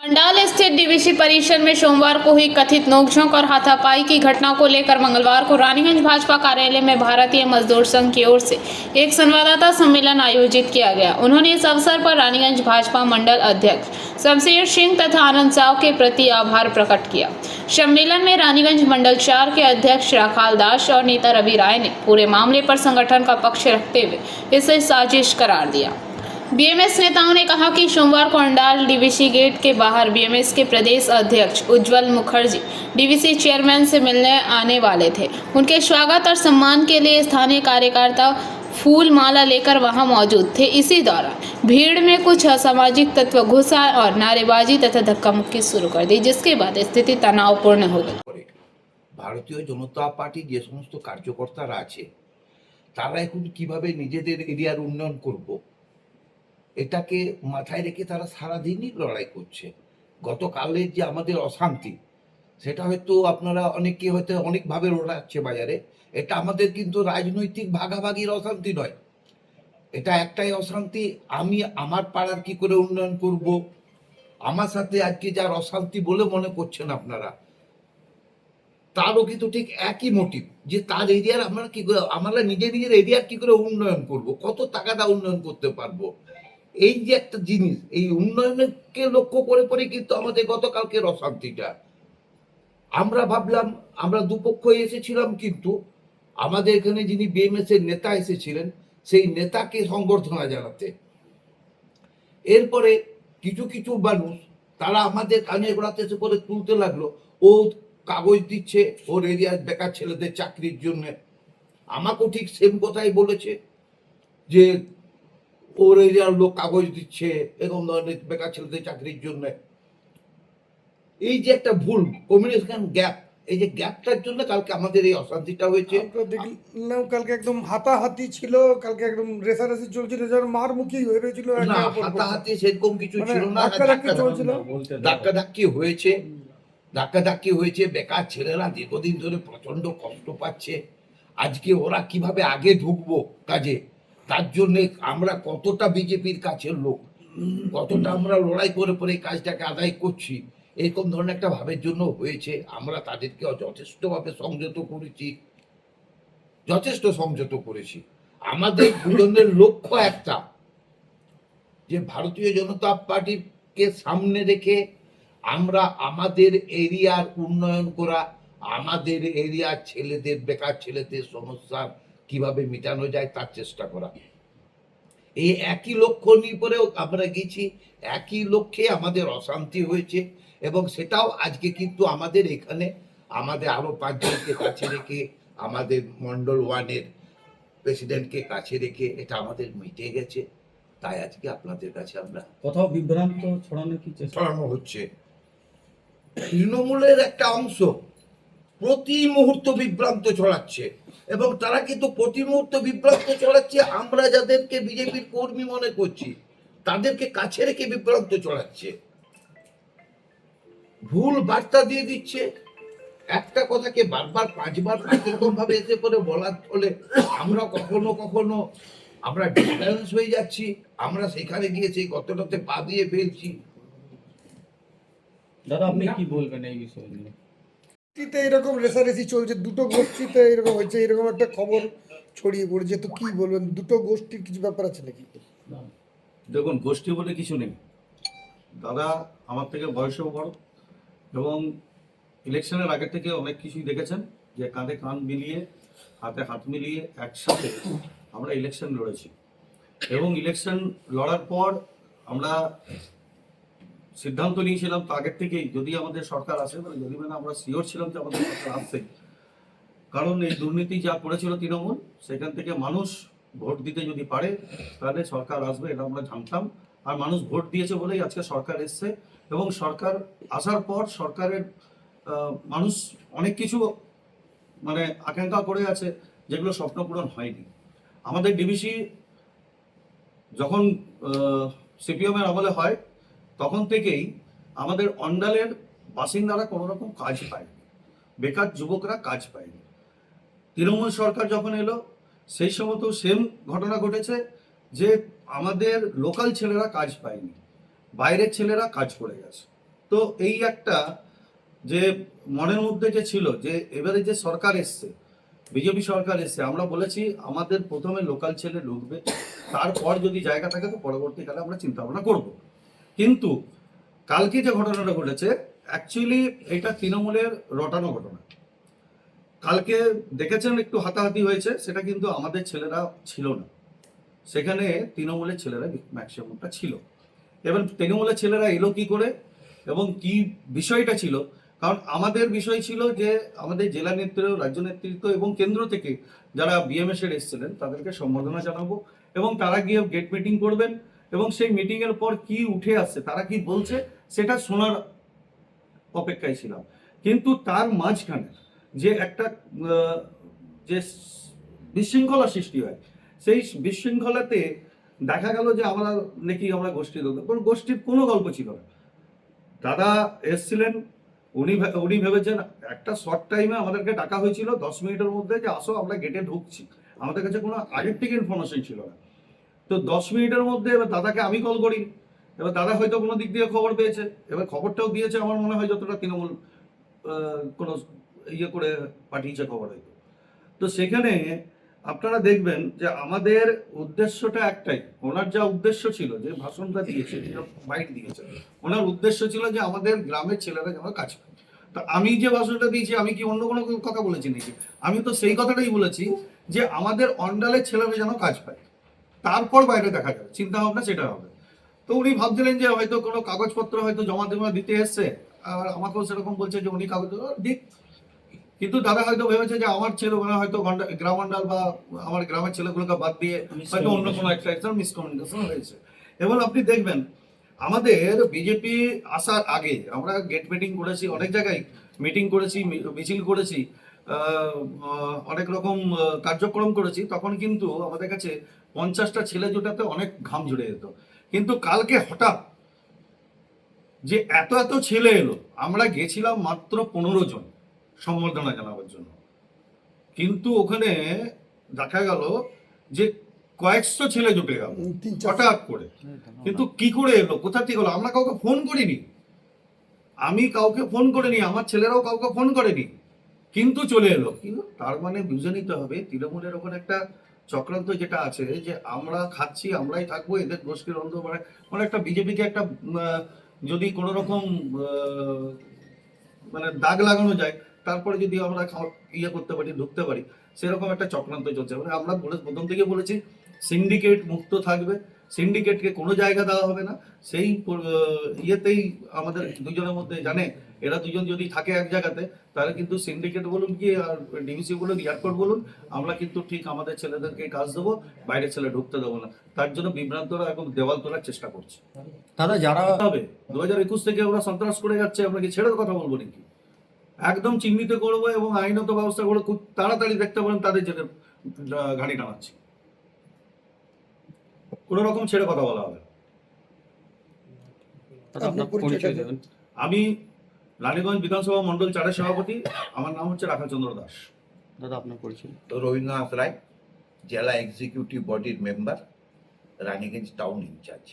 अंडाल स्थित डीवीसी परिसर में सोमवार को हुई कथित नोकझोंक और हाथापाई की घटना को लेकर मंगलवार को रानीगंज भाजपा कार्यालय में भारतीय मजदूर संघ की ओर से एक संवाददाता सम्मेलन आयोजित किया गया। उन्होंने इस अवसर पर रानीगंज भाजपा मंडल अध्यक्ष शमशेर सिंह तथा आनंद साव के प्रति आभार प्रकट किया। सम्मेलन में रानीगंज मंडल 4 के अध्यक्ष राखाल दास और नेता रवि राय ने पूरे मामले पर संगठन का पक्ष रखते हुए इसे साजिश करार दिया। बीएमएस नेताओं ने कहा कि सोमवार को अंडाल डीवीसी गेट के बाहर बीएमएस के प्रदेश अध्यक्ष उज्जवल मुखर्जी डीवीसी चेयरमैन से मिलने आने वाले थे। उनके स्वागत और सम्मान के लिए स्थानीय कार्यकर्ता फूल माला लेकर वहां मौजूद थे। इसी दौरान भीड़ में कुछ असामाजिक तत्व घुस आए और नारेबाजी तथा धक्का मुक्की शुरू कर दी, जिसके बाद स्थिति तनावपूर्ण हो गई। भारतीय जनता पार्टी যে সমস্ত কার্যকর্তারা আছে তারা এখন কিভাবে নিজেদের এরিয়ার উন্নয়ন করব এটাকে মাথায় রেখে তারা সারাদিনই লড়াই করছে। গতকালের যে আমাদের অশান্তি সেটা হয়তো আপনারা অনেকে হয়তো অনেকভাবে রোড়াচ্ছে বাজারে, এটা আমাদের কিন্তু রাজনৈতিক ভাগাভাগির অশান্তি নয়। এটা একটাই অশান্তি, আমি আমার পাড়ার কি করে উন্নয়ন করব, আমার সাথে আজকে যার অশান্তি বলে মনে করছেন আপনারা তারও কিন্তু ঠিক একই মোটিভ, যে তার এরিয়ার আমরা কি করে আমরা নিজের এরিয়ার কি করে উন্নয়ন করব, কত টাকাটা উন্নয়ন করতে পারবো। এই যে একটা জিনিস, এই উন্নয়নকে লক্ষ্য করে পরে কিন্তু আমাদের গতকালকের অশান্তিটা। আমরা ভাবলাম আমরা দুপক্ষ এসেছিলাম, কিন্তু আমাদের এখানে যিনি বিএমএস এর নেতা এসেছিলেন সেই নেতাকে সংবর্ধনা জানাতে। এরপরে কিছু কিছু মানুষ তারা আমাদের কানে গোড়াতে এসে করে তুলতে লাগলো, ও কাগজ দিচ্ছে ওর এরিয়ার বেকার ছেলেদের চাকরির জন্য। আমাকেও ঠিক সেম কথাই বলেছে যে ওর এরিয়ার লোক কাগজ দিচ্ছে এরকম ধরনের বেকার ছেলেদের চাকরির জন্য। এই যে একটা ভুল কমিউনিকেশন গ্যাপ, এই যে গ্যাপটার জন্য কালকে আমাদের এই অশান্তিটা হয়েছে। দেখলাম কালকে একদম হাতাহাতি ছিল, কালকে একদম রেসারেসি চলছিল, যেন মারমুখী হয়ে রয়েছিল। না, হাতাহাতি সেরকম কিছু ছিল না, ধাক্কাধাক্কি হয়েছে। ধাক্কাধাক্কি হয়েছে, বেকার ছেলেরা দীর্ঘদিন ধরে প্রচন্ড কষ্ট পাচ্ছে। আজকে ওরা কিভাবে আগে ঢুকবো কাজে, তার জন্য আমরা কতটা বিজেপির কাছের লোক, কতটা আমরা লড়াই করে পরে কাজটাকে আদায় করছি, এরকম ধরনের একটা ভাবের জন্য হয়েছে। আমরা তাদেরকে যথেষ্টভাবে সংযত করেছি, যথেষ্ট সংযত করেছি। আমাদের দুজনের লক্ষ্য একটা, যে ভারতীয় জনতা পার্টিকে সামনে রেখে আমরা আমাদের এরিয়ার উন্নয়ন করা, আমাদের এরিয়ার ছেলেদের বেকার ছেলেদের সমস্যা কিভাবে মেটানো যায় তার চেষ্টা করা। এই একই লক্ষ্য নিয়ে পরেও আমরা গেছি, একই লক্ষ্যে আমাদের অশান্তি হয়েছে। এবং সেটাও আজকে কিন্তু আমাদের এখানে আমাদের আরো 5 জনকে কাছে রেখে, আমাদের মন্ডল 1-এর প্রেসিডেন্টকে কাছে রেখে এটা আমাদের মিটে গেছে। তাই আজকে আপনাদের কাছে আমরা কোথাও বিভ্রান্ত ছড়ানোর কি চেষ্টা ছড়ানো হচ্ছে। তৃণমূলের একটা অংশ প্রতি মুহূর্ত বিভ্রান্ত ছড়াচ্ছে, এবং তারা কিন্তু প্রতি মুহূর্ত বিভ্রান্ত ছড়াচ্ছে। আমরা যাদেরকে বিজেপির কর্মী মনে করছি তাদেরকে কাছে রেখে বিভ্রান্ত ছড়াচ্ছে, ভুল বার্তা দিয়ে দিচ্ছে। একটা কথাকে বারবার 5 বার এরকম ভাবে এসে করে বলার ফলে আমরা কখনো কখনো আমরা ডিসব্যালেন্স হয়ে যাচ্ছি, আমরা সেখানে গিয়ে সেই গতটাতে পা দিয়ে ফেলছি। দাদা আপনি কি বলবেন এই বিষয়ে নিয়ে? এরকম রেসারেসি চলছে, দুটো গোষ্ঠীতে এরকম হয়েছে, এরকম একটা খবর ছড়িয়ে পড়েছে, তো কি বলবেন? দুটো গোষ্ঠীর কিছু ব্যাপার আছে নাকি? দেখুন, গোষ্ঠী বলে কিছু নেই। দাদা আমার থেকে বয়সেও বড়, এবং ইলেকশনের আগে থেকে অনেক কিছুই দেখেছেন, যে কাঁধে কাঁধ মিলিয়ে হাতে হাত মিলিয়ে একসাথে আমরা ইলেকশন লড়েছি। এবং ইলেকশন লড়ার পর আমরা সিদ্ধান্ত নিয়েছিলাম তো আগের থেকেই, যদি আমাদের সরকার আসে, যদি আমরা শিওর ছিলাম যে আমাদের সরকার আসছে, কারণ এই দুর্নীতি যা করেছিল তৃণমূল, সেখান থেকে মানুষ ভোট দিতে যদি পারে তাহলে সরকার আসবে, এটা আমরা জানতাম। আর মানুষ ভোট দিয়েছে বলেই আজকে সরকার এসছে। এবং সরকার আসার পর সরকারের মানুষ অনেক কিছু আকাঙ্ক্ষা করে আছে, যেগুলো স্বপ্ন পূরণ হয়নি। আমাদের ডিভিসি যখন সিপিএমের আমলে হয় তখন থেকেই আমাদের অন্ডালের বাসিন্দারা কোনো রকম কাজ পায়নি, বেকার যুবকরা কাজ পায়নি। তৃণমূল সরকার যখন এলো সেই সময় তো সেম ঘটনা ঘটেছে, যে আমাদের লোকাল ছেলেরা কাজ পায়নি, বাইরের ছেলেরা কাজ করে গেছে। তো এই একটা যে মনের মধ্যে যে ছিল যে এবারে যে সরকার এসছে, বিজেপি সরকার এসছে, আমরা বলেছি আমাদের প্রথমে লোকাল ছেলে ঢুকবে, তারপর যদি জায়গা থাকে তো পরবর্তীকালে আমরা চিন্তা ভাবনা করব। কিন্তু কালকে যে ঘটনাটা ঘটেছে অ্যাকচুয়ালি এটা তৃণমূলের রটানো ঘটনা। কালকে দেখেছেন একটু হাতাহাতি হয়েছে, সেটা কিন্তু আমাদের ছেলেরা ছিল না, সেখানে তৃণমূলের ছেলেরা ম্যাক্সিমামটা ছিল। এবার তৃণমূলের ছেলেরা এলো কি করে এবং কি বিষয়টা ছিল, কারণ আমাদের বিষয় ছিল যে আমাদের জেলা নেতৃত্ব, রাজ্য নেতৃত্ব এবং কেন্দ্র থেকে যারা বিএমএস এর এসেছিলেন তাদেরকে সম্বর্ধনা জানাবো এবং তারা গিয়ে গেট মিটিং করবেন এবং সেই মিটিং এর পর কি উঠে আসছে, তারা কি বলছে সেটা শোনার অপেক্ষায় ছিলাম। কিন্তু তার মাঝখানে যে একটা যে বিশৃঙ্খলা সৃষ্টি হয়, সেই বিশৃঙ্খলাতে দেখা গেল যে আমরা আমরা গোষ্ঠীর লোক, কোনো গোষ্ঠীর কোনো গল্প ছিল না। দাদা এসছিলেন, উনি ভেবেছেন একটা শর্ট টাইমে আমাদেরকে ডাকা হয়েছিল 10 মিনিটের মধ্যে যে আসো আমরা গেটে ঢুকছি, আমাদের কাছে কোনো আগের থেকে ইনফরমেশন ছিল না। তো 10 মিনিটের মধ্যে এবার দাদাকে আমি কল করি, এবার দাদা হয়তো কোনো দিক দিয়ে খবর পেয়েছে, এবার খবরটাও দিয়েছে আমার মনে হয় যতটা তৃণমূল কোনো ইয়ে করে পাঠিয়েছে খবর হয়তো। তো সেখানে আপনারা দেখবেন যে আমাদের উদ্দেশ্যটা একটাই, ওনার যা উদ্দেশ্য ছিল যে ভাষণটা দিয়েছে, বাইট দিয়েছে, ওনার উদ্দেশ্য ছিল যে আমাদের গ্রামের ছেলেরা যেন কাজ পায়। তো আমি যে ভাষণটা দিয়েছি আমি কি অন্য কোনো কথা বলেছি নাকি? আমি তো সেই কথাটাই বলেছি যে আমাদের অন্ডালের ছেলেরা যেন কাজ পায়, তারপর বাইরে দেখা যাবে, চিন্তা ভাবনা সেটা হবে। তো উনি ভাবছিলেন যে হয়তো কোনো কাগজপত্র হয়তো জমা দিতে এসছে, আর আমাকেও সেরকম বলছে যে উনি কাগজ দিক। কিন্তু দাদা হয়তো ভেবেছে যে আমার ছেলে মনে হয়তো গ্রাম মন্ডল বা আমার গ্রামের ছেলেগুলোকে বাদ দিয়ে হয়তো অন্য কোনো একটা মিসকমিউনিকেশন হয়েছে। এবং আপনি দেখবেন আমাদের বিজেপি আসার আগে আমরা গেট মিটিং করেছি, অনেক জায়গায় মিটিং করেছি, মিছিল করেছি, অনেক রকম কার্যক্রম করেছি, তখন কিন্তু আমাদের কাছে 50টা ছেলে জোটাতে অনেক ঘাম ঝরে যেত। কিন্তু কালকে হঠাৎ যে এত এত ছেলে এলো, আমরা গেছিলাম মাত্র 15 জন সম্বর্ধনা জানাবার জন্য, কিন্তু ওখানে দেখা গেল যে কয়েকশো ছেলে জুটে গেল হঠাৎ করে। কিন্তু কি করে এলো, কোথা থেকে এলো, আমরা কাউকে ফোন করিনি, আমি কাউকে ফোন করিনি, আমার ছেলেরাও কাউকে ফোন করেনি, কিন্তু চলে এলো। কিন্তু তার মানে বুঝে নিতে হবে তৃণমূলের ওখানে একটা চক্রান্ত যেটা আছে যে আমরা খাচ্ছি আমরাই থাকবো, এদের গোষ্ঠীর অন্ধ মানে একটা বিজেপিকে একটা যদি কোনো রকম মানে দাগ লাগানো যায়, তারপরে যদি আমরা ইয়ে করতে পারি, ঢুকতে পারি, সেরকম একটা চক্রান্ত চলছে। মানে আমরা প্রথম থেকে বলেছি সিন্ডিকেট মুক্ত থাকবে, সিন্ডিকেটকে কোনো জায়গা দেওয়া হবে না। সেই ইয়েতেই আমাদের দুজনের মধ্যে জানে এরা দুজন যদি থাকে এক জায়গাতে, তাহলে কিন্তু সিন্ডিকেট বলুন কি আর ডিভিসি বলুন এয়ারপোর্ট বলুন, আমরা কিন্তু ঠিক আমাদের ছেলেদেরকে কাজ দেবো, বাইরের ছেলে ঢুকতে দেবো না। তার জন্য বিভ্রান্তরা এবং দেওয়াল তোলার চেষ্টা করছে। দাদা যারা হবে 2021 থেকে ওরা সন্ত্রাস করে যাচ্ছে, আমরা কি ছেড়ে কথা বলবো নাকি? একদম চিহ্নিত করবো এবং আইনত ব্যবস্থা করে খুব তাড়াতাড়ি দেখতে পারেন তাদের জেলে ঘাড়ি টানাচ্ছে, কোনো রকম ছেড়ে কথা বলা হবে। আমি রানীগঞ্জ বিধানসভা মন্ডল 4-এর সভাপতি, আমার নাম হচ্ছে রাখালচন্দ্র দাস। দাদা আপনার পরিচয়? রবীন্দ্রনাথ রায়, জেলা এক্সিকিউটিভ বডির মেম্বার, রানীগঞ্জ টাউন ইনচার্জ।